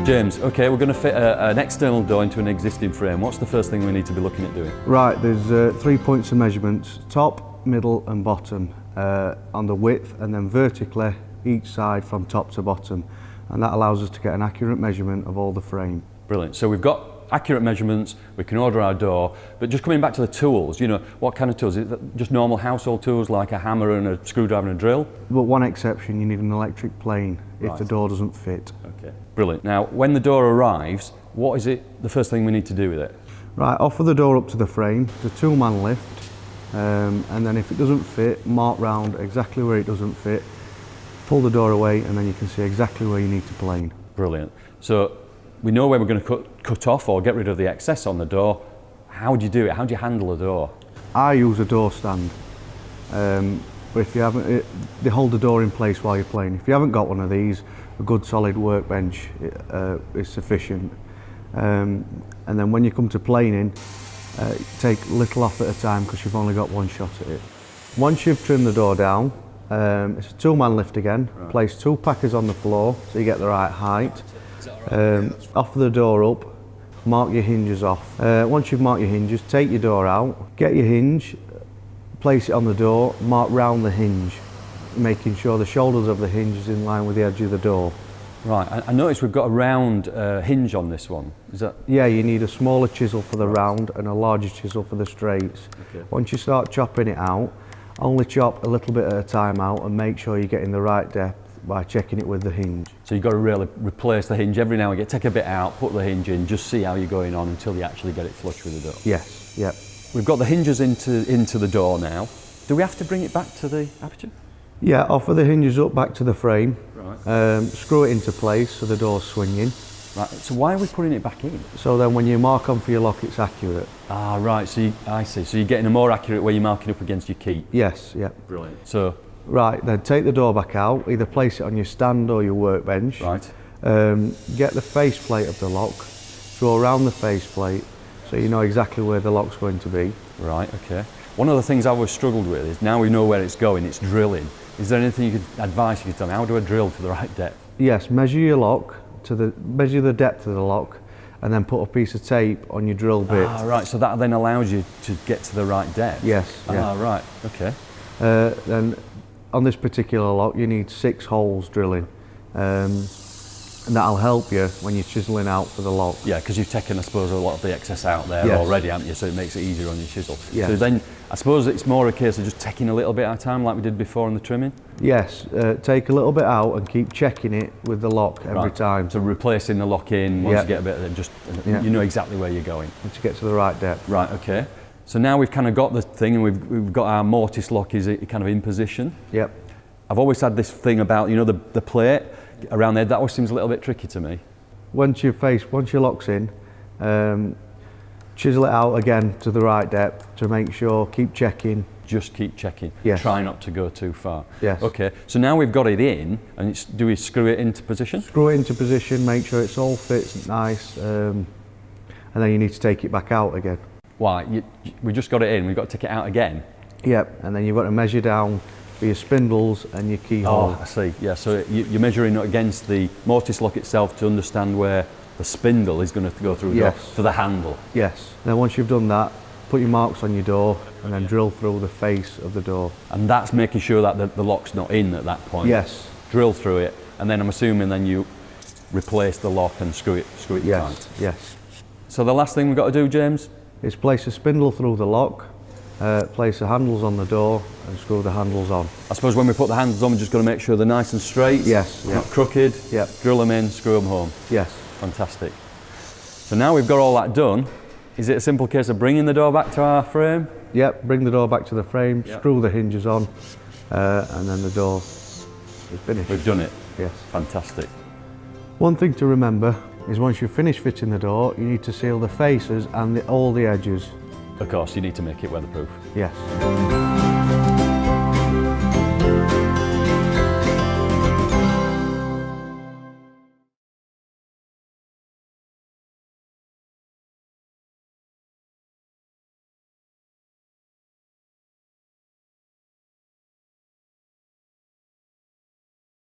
James, okay, we're going to fit an external door into an existing frame. What's the first thing we need to be looking at doing? Right, there's 3 points of measurements, top, middle and bottom, on the width, and then vertically each side from top to bottom, and that allows us to get an accurate measurement of all the frame. Brilliant. So we've got accurate measurements, we can order our door, but just coming back to the tools, you know, what kind of tools? Is it just normal household tools like a hammer and a screwdriver and a drill? But one exception, you need an electric plane if Right. the door doesn't fit. Okay, brilliant. Now, when the door arrives, what is it, the first thing we need to do with it? Right, offer the door up to the frame, the 2-man lift, and then if it doesn't fit, mark round exactly where it doesn't fit, pull the door away, and then you can see exactly where you need to plane. Brilliant. So we know where we're going to cut off or get rid of the excess on the door. How do you do it? How do you handle a door? I use a door stand, but if you haven't, they hold the door in place while you're playing. If you haven't got one of these, a good solid workbench is sufficient. And then when you come to planing, take little off at a time because you've only got one shot at it. Once you've trimmed the door down, it's a 2-man lift again. Right. Place 2 packers on the floor so you get the right height. Offer the door up, mark your hinges off. Once you've marked your hinges, take your door out, get your hinge, place it on the door, mark round the hinge, making sure the shoulders of the hinge is in line with the edge of the door. Right, I noticed we've got a round hinge on this one. Is that? Yeah, you need a smaller chisel for the round and a larger chisel for the straights. Okay. Once you start chopping it out, only chop a little bit at a time out and make sure you're getting the right depth by checking it with the hinge. So you've got to really replace the hinge every now and again, take a bit out, put the hinge in, just see how you're going on until you actually get it flush with the door. Yes, yep. We've got the hinges into the door now. Do we have to bring it back to the aperture? Yeah, offer the hinges up back to the frame, Right. screw it into place so the door's swinging. Right, so why are we putting it back in? So then when you mark on for your lock, it's accurate. Ah, right, so I see. So you're getting a more accurate where you're marking up against your key. Yes, yep. Brilliant. So, Right, then take the door back out, either place it on your stand or your workbench. right. Get the faceplate of the lock, go around the faceplate so you know exactly where the lock's going to be. Right, okay. One of the things I've always struggled with is now we know where it's going, it's drilling. Is there anything you could advise you could tell me? How do I drill to the right depth? Yes, measure your lock, measure the depth of the lock, and then put a piece of tape on your drill bit. Ah, right, so that then allows you to get to the right depth? Yes, yeah. Ah, right, okay. Then on this particular lock you need 6 holes drilling, and that'll help you when you're chiselling out for the lock. Yeah, because you've taken, I suppose, a lot of the excess out there Yes. already, haven't you? So it makes it easier on your chisel. Yes. So then, I suppose it's more a case of just taking a little bit at a time, like we did before on the trimming? Yes, take a little bit out and keep checking it with the lock every Right. time. So replacing the lock in, once Yeah. you get a bit of it, just, Yeah. you know exactly where you're going. To get to the right depth. Right, okay. So now we've kind of got the thing and we've got our mortise lock is kind of in position. Yep. I've always had this thing about, you know, the plate around there, that always seems a little bit tricky to me. Once your lock's in, chisel it out again to the right depth to make sure, keep checking. Just keep checking. Yes. Try not to go too far. Yes. Okay, so now we've got it in, and do we screw it into position? Screw it into position, make sure it's all fits nice, and then you need to take it back out again. Why? We just got it in, we've got to take it out again? Yep, and then you've got to measure down for your spindles and your keyhole. Oh, I see. Yeah, so you're measuring against the mortise lock itself to understand where the spindle is going to go through Yes. for the handle. Yes. Then once you've done that, put your marks on your door and then drill through the face of the door. And that's making sure that the lock's not in at that point. Yes. Drill through it, and then I'm assuming then you replace the lock and screw it Yes. tight. Yes. So the last thing we've got to do, James? Is place a spindle through the lock, place the handles on the door and screw the handles on. I suppose when we put the handles on, we're just going to make sure they're nice and straight. Yes. Not crooked. Yep. Drill them in, screw them home. Yes. Fantastic. So now we've got all that done, is it a simple case of bringing the door back to our frame? Yep, bring the door back to the frame, Yep. screw the hinges on, and then the door is finished. We've done it. Yes. Fantastic. One thing to remember is once you've finished fitting the door, you need to seal the faces and all the edges. Of course, you need to make it weatherproof. Yes.